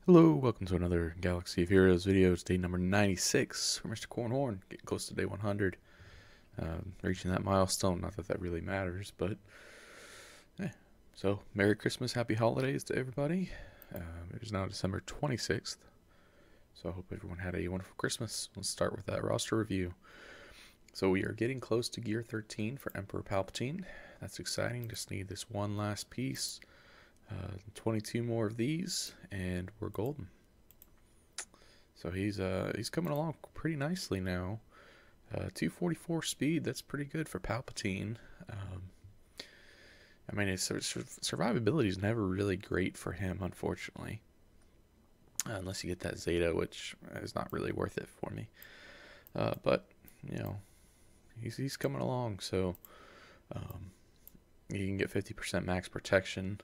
Hello, welcome to another Galaxy of Heroes video. It's day number 96 for Mr. Corran, getting close to day 100. Reaching that milestone, not that that really matters, but So, Merry Christmas, Happy Holidays to everybody. It is now December 26th, so I hope everyone had a wonderful Christmas. Let's start with that roster review. So we are getting close to Gear 13 for Emperor Palpatine. That's exciting, just need this one last piece. 22 more of these, and we're golden. So he's coming along pretty nicely now. 244 speed, that's pretty good for Palpatine. I mean, his survivability is never really great for him, unfortunately. Unless you get that Zeta, which is not really worth it for me. But, you know, he's coming along, so you can get 50% max protection.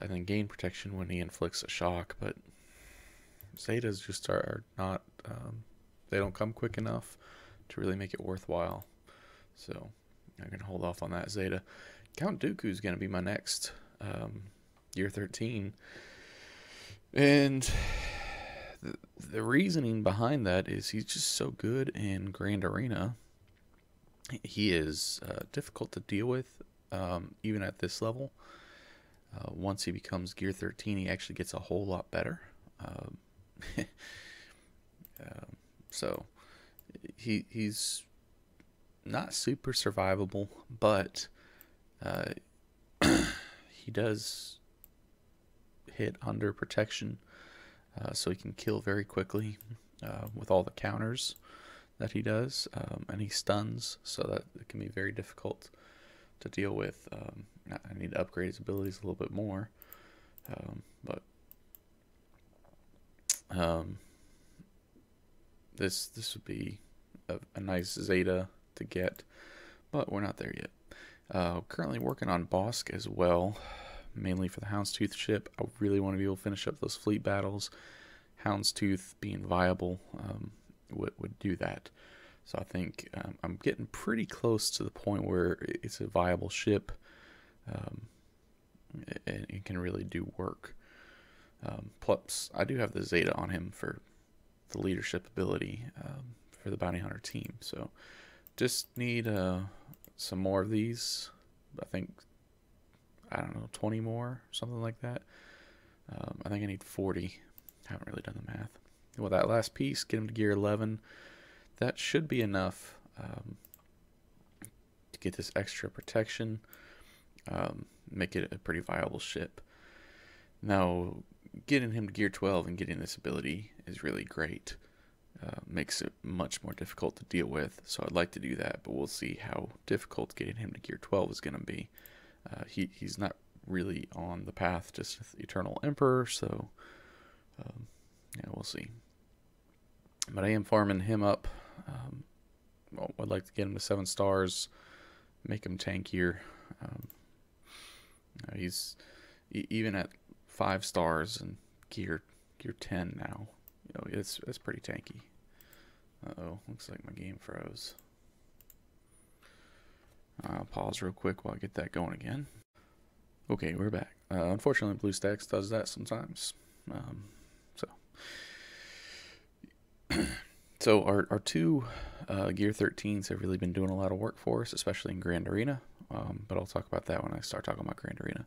And then gain protection when he inflicts a shock, but Zetas just are not, they don't come quick enough to really make it worthwhile. So I'm going to hold off on that Zeta. Count Dooku is going to be my next Year 13. And the reasoning behind that is he's just so good in Grand Arena. He is difficult to deal with, even at this level. Once he becomes Gear 13, he actually gets a whole lot better. So he's not super survivable, but he does hit under protection, so he can kill very quickly with all the counters that he does, and he stuns, so that it can be very difficult to deal with. I need to upgrade his abilities a little bit more, but this would be a nice Zeta to get, but we're not there yet. Currently working on Bosque as well, mainly for the Houndstooth ship. I really want to be able to finish up those fleet battles. Houndstooth being viable would do that. So I think I'm getting pretty close to the point where it's a viable ship, and it can really do work. Plus, I do have the Zeta on him for the leadership ability for the bounty hunter team. So just need some more of these. I think, I don't know, 20 more, something like that. I think I need 40. Haven't really done the math. Well, that last piece, get him to gear 11. That should be enough to get this extra protection, make it a pretty viable ship. Now, getting him to gear 12 and getting this ability is really great. Makes it much more difficult to deal with, so I'd like to do that, but we'll see how difficult getting him to gear 12 is going to be. He's not really on the path to Eternal Emperor, so yeah, we'll see. But I am farming him up. Well, I'd like to get him to 7 stars, make him tankier. He's even at 5 stars and gear 10 now. You know, it's pretty tanky. Uh-oh, looks like my game froze. I'll pause real quick while I get that going again. Okay, we're back. Unfortunately, BlueStacks does that sometimes. So our two Gear 13s have really been doing a lot of work for us, especially in Grand Arena. But I'll talk about that when I start talking about Grand Arena.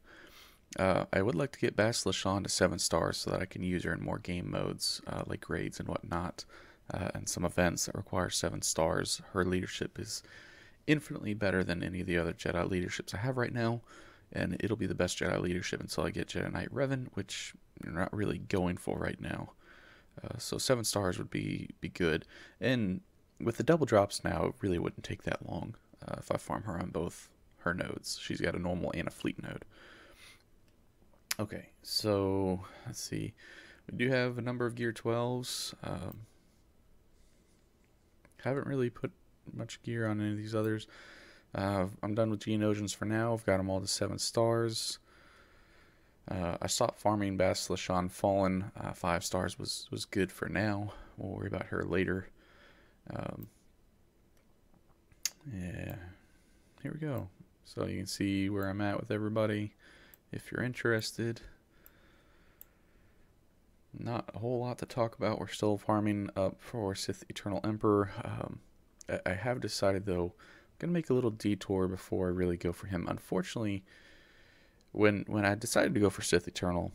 I would like to get Bosque to 7 stars so that I can use her in more game modes, like raids and whatnot, and some events that require 7 stars. Her leadership is infinitely better than any of the other Jedi leaderships I have right now, and it'll be the best Jedi leadership until I get Jedi Knight Revan, which you're not really going for right now. So 7 stars would be good, and with the double drops now, it really wouldn't take that long if I farm her on both her nodes. She's got a normal and a fleet node. Okay, so let's see. We do have a number of gear 12s. Haven't really put much gear on any of these others. I'm done with Geonosians for now. I've got them all to 7 stars. I stopped farming Bosque Fallen. 5 stars was good for now. We'll worry about her later. Yeah, here we go. So you can see where I'm at with everybody if you're interested. not a whole lot to talk about. We're still farming up for Sith Eternal Emperor. I have decided, though, I'm going to make a little detour before I really go for him. Unfortunately, when I decided to go for Sith Eternal,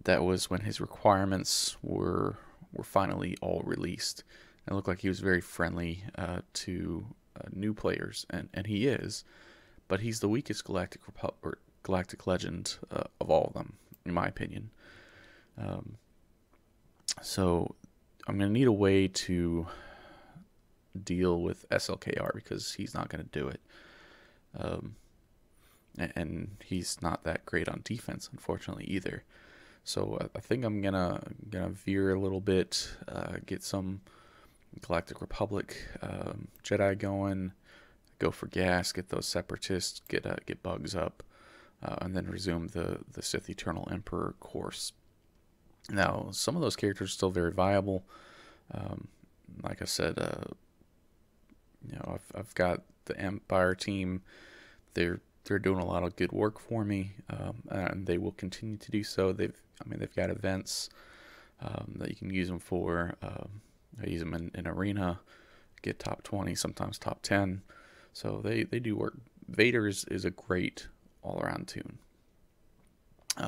that was when his requirements were finally all released. It looked like he was very friendly to new players, and he is, but he's the weakest Galactic Legend of all of them, in my opinion. So I'm going to need a way to deal with SLKR because he's not going to do it. And he's not that great on defense, unfortunately, either. So I think I'm gonna veer a little bit, get some Galactic Republic Jedi going, go for gas, get those Separatists, get bugs up, and then resume the Sith Eternal Emperor course. Now, some of those characters are still very viable. Like I said, I've got the Empire team. They're doing a lot of good work for me, and they will continue to do so. They've got events that you can use them for. I use them in arena, get top 20, sometimes top 10. So they do work. Vader is a great all-around tune.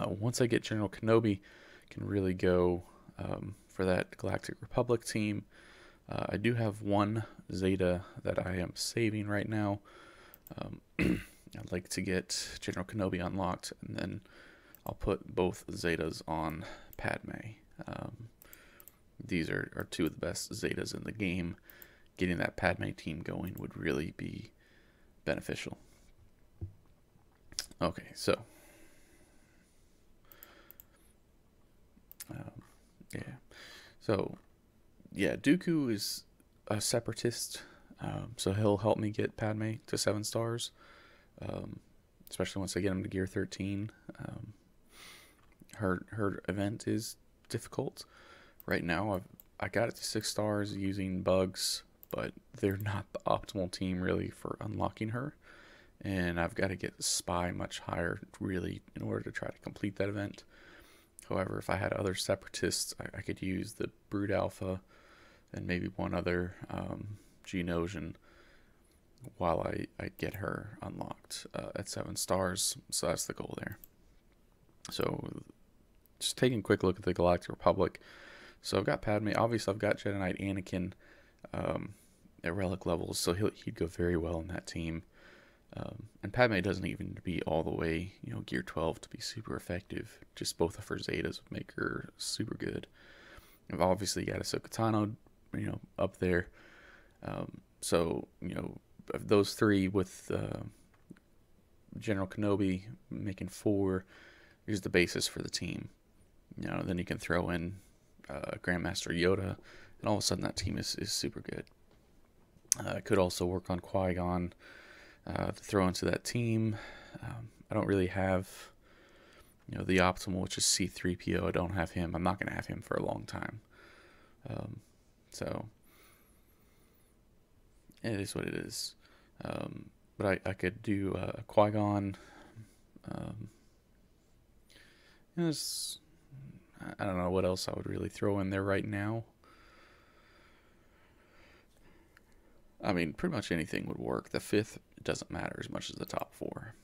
Once I get General Kenobi, I can really go for that Galactic Republic team. I do have one Zeta that I am saving right now. I'd like to get General Kenobi unlocked, and then I'll put both Zetas on Padme. These are two of the best Zetas in the game. Getting that Padme team going would really be beneficial. Okay, so Dooku is a Separatist, so he'll help me get Padme to 7 stars, especially once I get him to Gear 13. Her event is difficult. Right now, I got it to 6 stars using bugs, but they're not the optimal team really for unlocking her. And I've got to get Spy much higher really in order to try to complete that event. However, if I had other Separatists, I could use the Brood Alpha and maybe one other Geonosian while I get her unlocked at 7 stars. So that's the goal there. So just taking a quick look at the Galactic Republic. So I've got Padme. Obviously, I've got Jedi Knight Anakin at relic levels, so he'd go very well in that team. And Padme doesn't even need to be all the way, Gear 12 to be super effective. Just both of her Zetas would make her super good. I've obviously got Ahsoka Tano, up there. So, those three with General Kenobi making 4 is the basis for the team. Then you can throw in Grandmaster Yoda, and all of a sudden that team is super good. I could also work on Qui-Gon to throw into that team. I don't really have, the optimal, which is C-3PO. I don't have him. I'm not going to have him for a long time. So it is what it is. But I could do Qui-Gon. I don't know what else I would really throw in there right now. I mean, pretty much anything would work. The 5th doesn't matter as much as the top 4.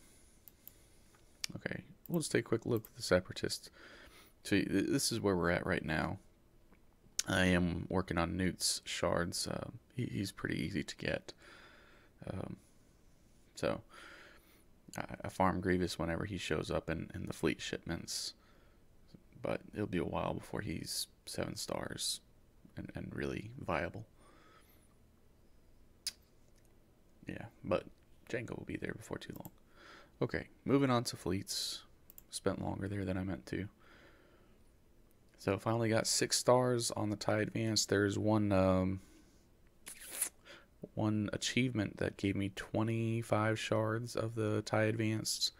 Okay, we'll just take a quick look at the Separatists. So this is where we're at right now. I am working on Newt's shards. He's pretty easy to get. So I farm Grievous whenever he shows up in the fleet shipments. But it'll be a while before he's 7 stars and really viable. Yeah, but Jango will be there before too long. Okay, moving on to fleets. Spent longer there than I meant to. So finally got 6 stars on the TIE Advanced. There's one achievement that gave me 25 shards of the TIE Advanced.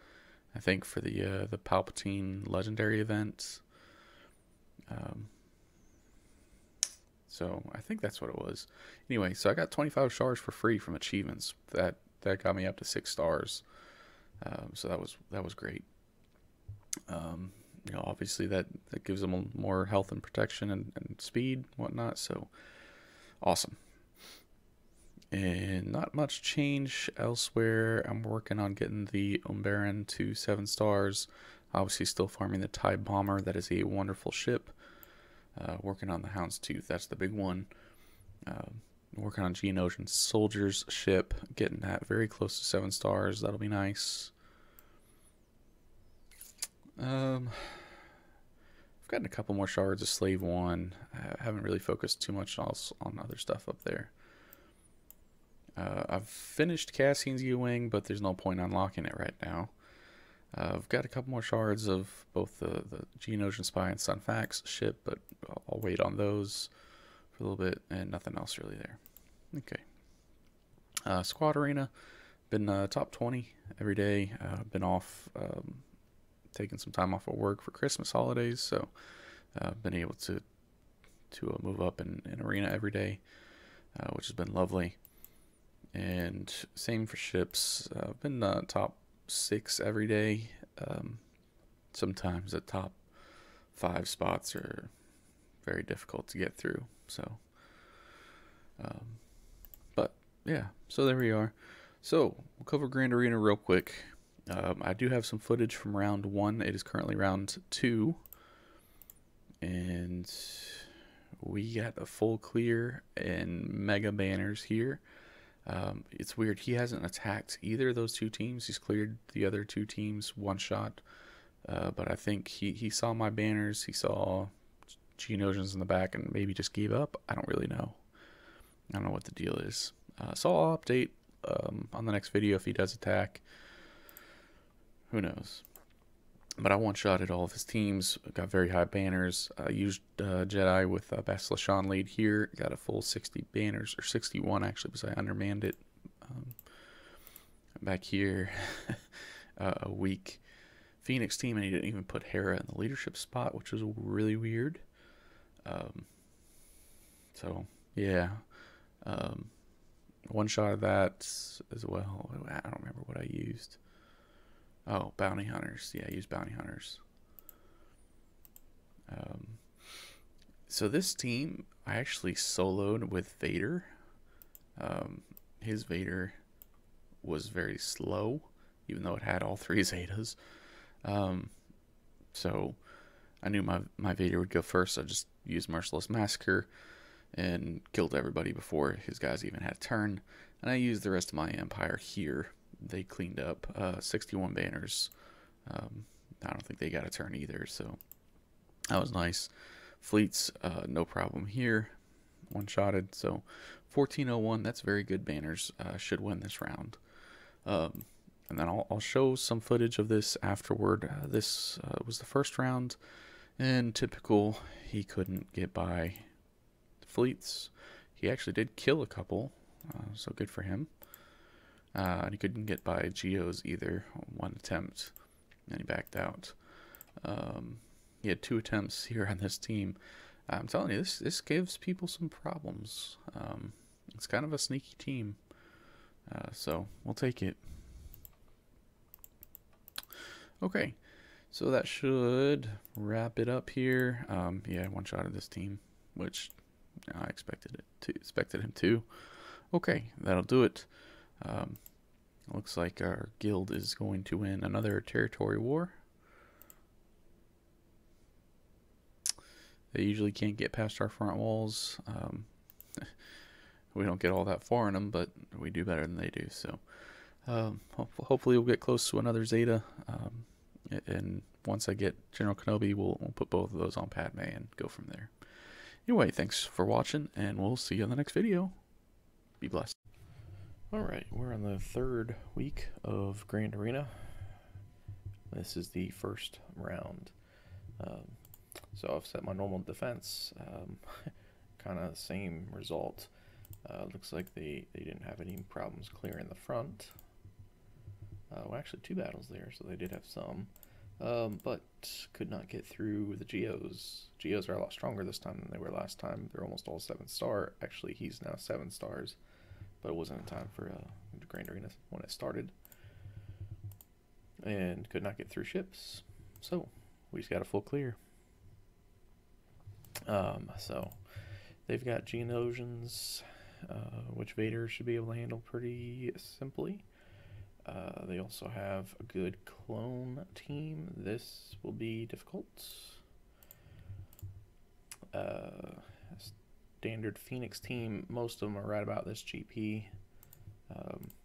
I think for the Palpatine Legendary event. So I think that's what it was. Anyway, so I got 25 shards for free from achievements. That got me up to 6 stars. So that was great. you know, obviously that gives them more health and protection and speed and whatnot. So awesome. And not much change elsewhere. I'm working on getting the Umbaran to 7 stars. Obviously still farming the TIE Bomber. That is a wonderful ship. Working on the Houndstooth. That's the big one. Working on Geonosian Soldier's ship. Getting that very close to 7 stars. That'll be nice. I've gotten a couple more shards of Slave 1. I haven't really focused too much else on other stuff up there. I've finished Cassian's U-Wing, but there's no point unlocking it right now. I've got a couple more shards of both the Geonosian Spy and Sun Fax ship, but I'll wait on those for a little bit, and nothing else really there. Okay. Squad Arena, been top 20 every day. Been off, taking some time off of work for Christmas holidays, so been able to move up in Arena every day, which has been lovely. And same for ships. I've been top 6 every day. Sometimes the top 5 spots are very difficult to get through. So, but yeah, so there we are. So we'll cover Grand Arena real quick. I do have some footage from round 1. It is currently round 2. And we got a full clear and mega banners here. It's weird. He hasn't attacked either of those 2 teams. He's cleared the other 2 teams one shot. But I think he saw my banners. He saw Geonosians in the back and maybe just gave up. I don't really know. I don't know what the deal is. So I'll update on the next video if he does attack. Who knows? But I one-shotted all of his teams. Got very high banners. Used Jedi with Basilishan lead here. Got a full 60 banners, or 61 actually, because I undermanned it. Back here, a weak Phoenix team, and he didn't even put Hera in the leadership spot, which was really weird. So yeah, one shot of that as well. I don't remember what I used. Oh, bounty hunters. Yeah, I use bounty hunters. So this team, I actually soloed with Vader. His Vader was very slow, even though it had all 3 Zetas. So I knew my Vader would go first. So I just used Merciless Massacre and killed everybody before his guys even had a turn. And I used the rest of my Empire here. They cleaned up 61 banners. I don't think they got a turn either, so that was nice. Fleets, no problem here. One-shotted, so 1401, that's very good banners. Should win this round. And then I'll show some footage of this afterward. This was the first round, and typical, he couldn't get by fleets. He actually did kill a couple, so good for him. And he couldn't get by Geos either. One attempt, and he backed out. He had 2 attempts here on this team. I'm telling you, this gives people some problems. It's kind of a sneaky team, so we'll take it. Okay, so that should wrap it up here. Yeah, one shot of this team, which I expected him to. Okay, that'll do it. Looks like our guild is going to win another territory war. They usually can't get past our front walls. We don't get all that far in them, but we do better than they do. So hopefully we'll get close to another Zeta. And once I get General Kenobi, we'll put both of those on Padme and go from there. Anyway, thanks for watching, and we'll see you in the next video. Be blessed. Alright, we're on the 3rd week of Grand Arena. This is the first round. So I've set my normal defense. Kind of the same result. Looks like they didn't have any problems clearing the front. Well, actually 2 battles there, so they did have some. But could not get through the Geos. Geos are a lot stronger this time than they were last time. They're almost all 7-star. Actually, he's now 7 stars. But it wasn't in time for the Grand Arena when it started. And could not get through ships. So, we just got a full clear. So they've got Geonosians, which Vader should be able to handle pretty simply. They also have a good clone team. This will be difficult. Standard Phoenix team, most of them are right about this GP,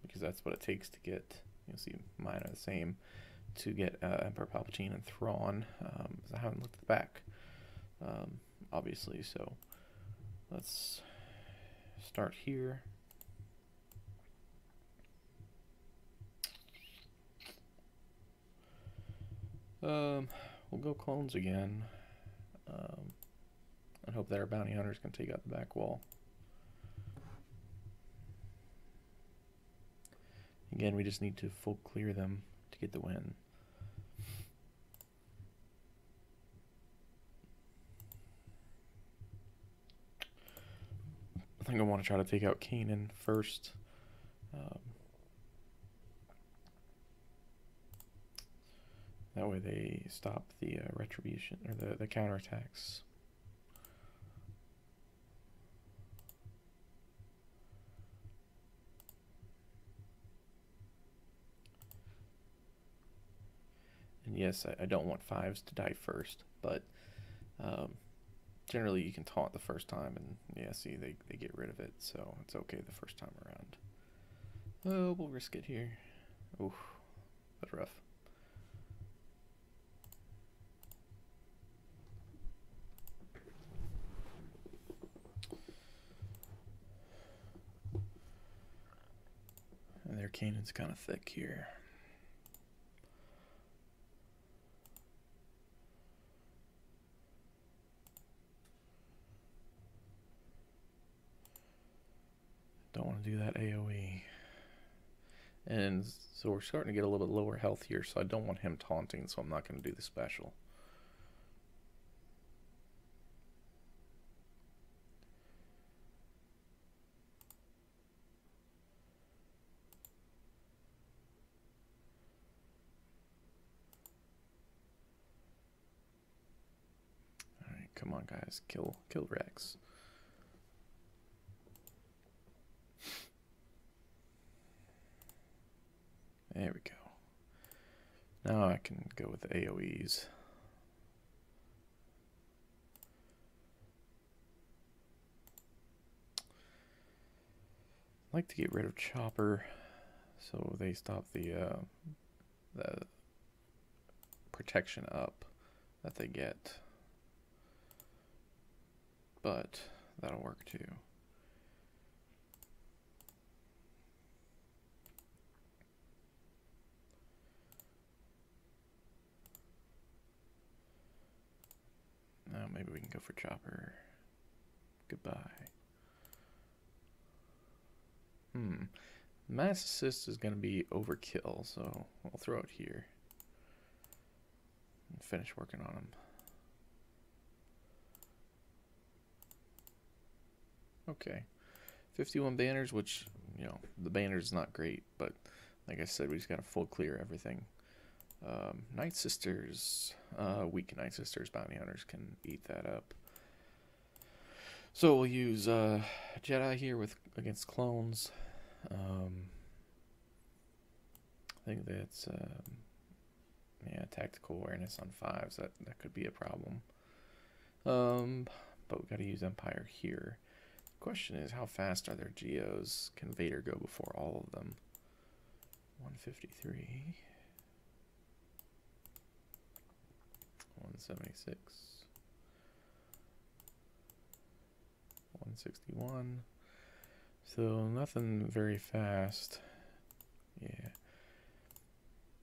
because that's what it takes to get, you'll see mine are the same, to get Emperor Palpatine and Thrawn, because I haven't looked at the back, obviously, so let's start here. We'll go clones again, and hope that our bounty hunters can take out the back wall. Again, we just need to full clear them to get the win. I think I want to try to take out Kanan first. That way they stop the retribution, or the counterattacks. And yes, I don't want 5s to die first, but generally you can taunt the first time, and yeah, see, they get rid of it, so it's okay the first time around. Oh, we'll risk it here. Oof, that's rough. And their Kanan's kind of thick here. Don't want to do that AoE. And so we're starting to get a little bit lower health here, so I don't want him taunting, so I'm not going to do the special. Alright, come on guys, kill Rex. There we go. Now I can go with the AoEs. I like to get rid of Chopper so they stop the protection up that they get. But that'll work too. Now maybe we can go for Chopper. Goodbye. Mass assist is going to be overkill, so I'll throw it here. And finish working on him. Okay. 51 banners, which, you know, the banner's not great, but like I said, we just got to full clear everything. Night Sisters, weak Night Sisters bounty hunters can eat that up. So we'll use Jedi here against clones. I think that's yeah, tactical awareness on 5s. That could be a problem. But we got to use Empire here. Question is, how fast are their Geos? Can Vader go before all of them? 153. 176. 161. So nothing very fast. Yeah.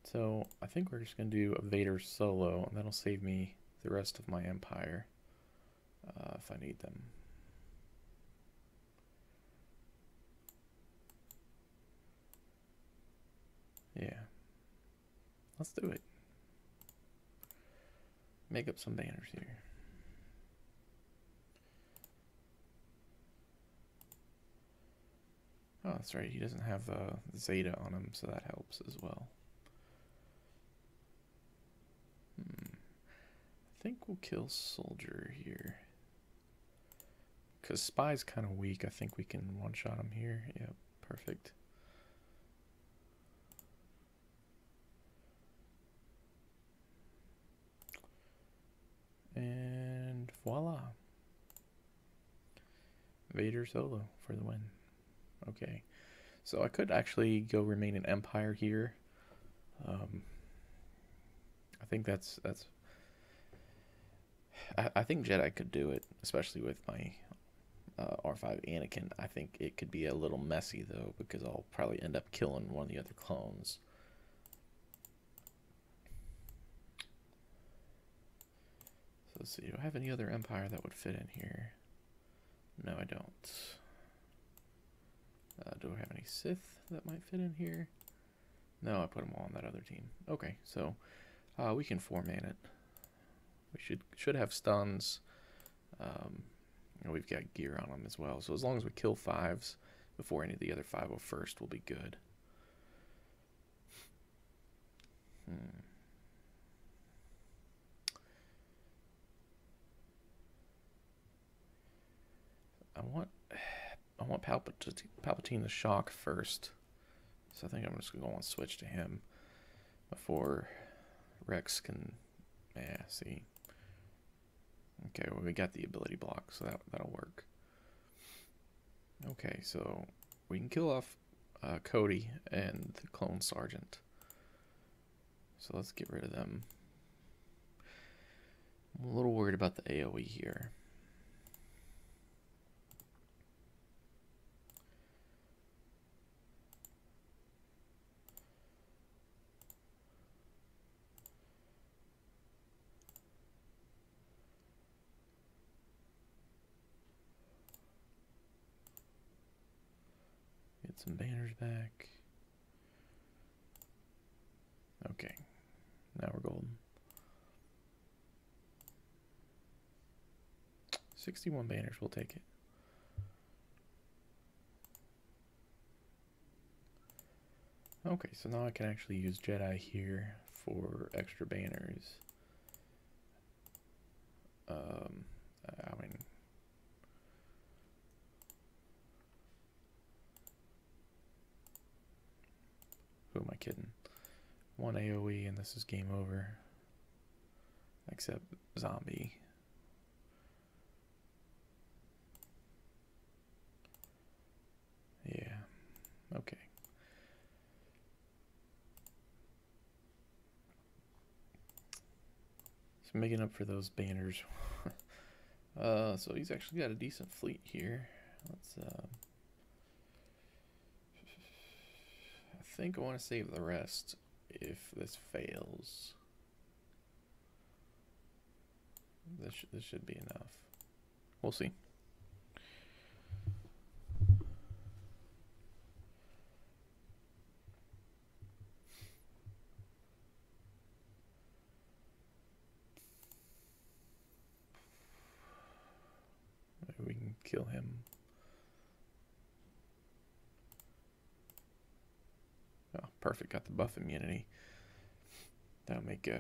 So I think we're just going to do a Vader solo, and that'll save me the rest of my Empire if I need them. Yeah. Let's do it. Make up some banners here. Oh, that's right. He doesn't have Zeta on him, so that helps as well. think we'll kill Soldier here. Because Spy's kind of weak. I think we can one-shot him here. Yep, perfect. And voila. Vader solo for the win. Okay. So I could actually go remain an Empire here. I think that's I think Jedi could do it, especially with my R5 Anakin. I think it could be a little messy though, because I'll probably end up killing one of the other clones. So let's see, do I have any other Empire that would fit in here? No, I don't. Do I have any Sith that might fit in here? No, I put them all on that other team. Okay, so we can 4-man it. We should have stuns. And we've got gear on them as well. So as long as we kill 5s before any of the other 501st, we'll be good. I want Palpatine to shock first. So I think I'm just going to go on switch to him before Rex can... Yeah, see. Okay, well, we got the ability block, so that'll work. Okay, so we can kill off Cody and the clone sergeant. So let's get rid of them. I'm a little worried about the AoE here. Get some banners back. Okay, now we're golden. 61 banners, we'll take it. Okay, so now I can actually use Jedi here for extra banners. I mean, who am I kidding? 1 AoE and this is game over. Except zombie. Yeah, okay. So making up for those banners. So he's actually got a decent fleet here. Let's I think I want to save the rest if this fails. This should be enough. We'll see. Maybe we can kill him. Oh, perfect. Got the buff immunity. That'll make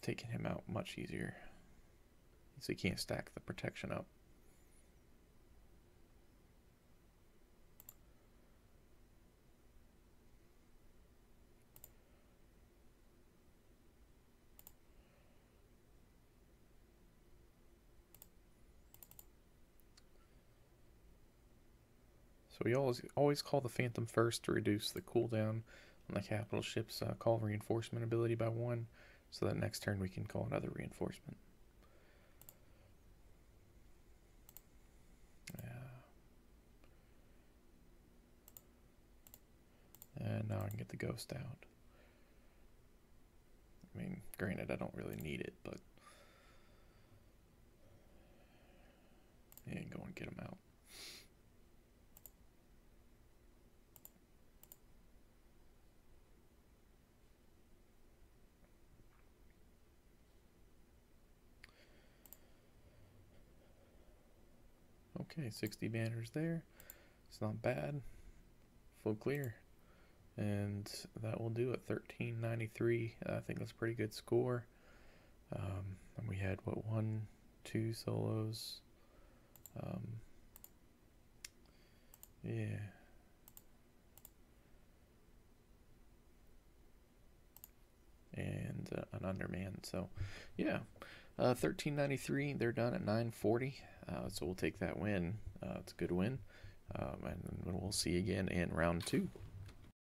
taking him out much easier. So he can't stack the protection up. So we always call the Phantom first to reduce the cooldown on the capital ship's call reinforcement ability by 1, so that next turn we can call another reinforcement. And now I can get the ghost out. I mean, granted, I don't really need it, but yeah, go and get him out. Okay, 60 banners there. It's not bad. Full clear. And that will do it. 1393. I think that's a pretty good score. And we had, what, 1, 2 solos? Yeah. And an underman. So, yeah. 1393. They're done at 940. So we'll take that win. It's a good win. And we'll see you again in round 2.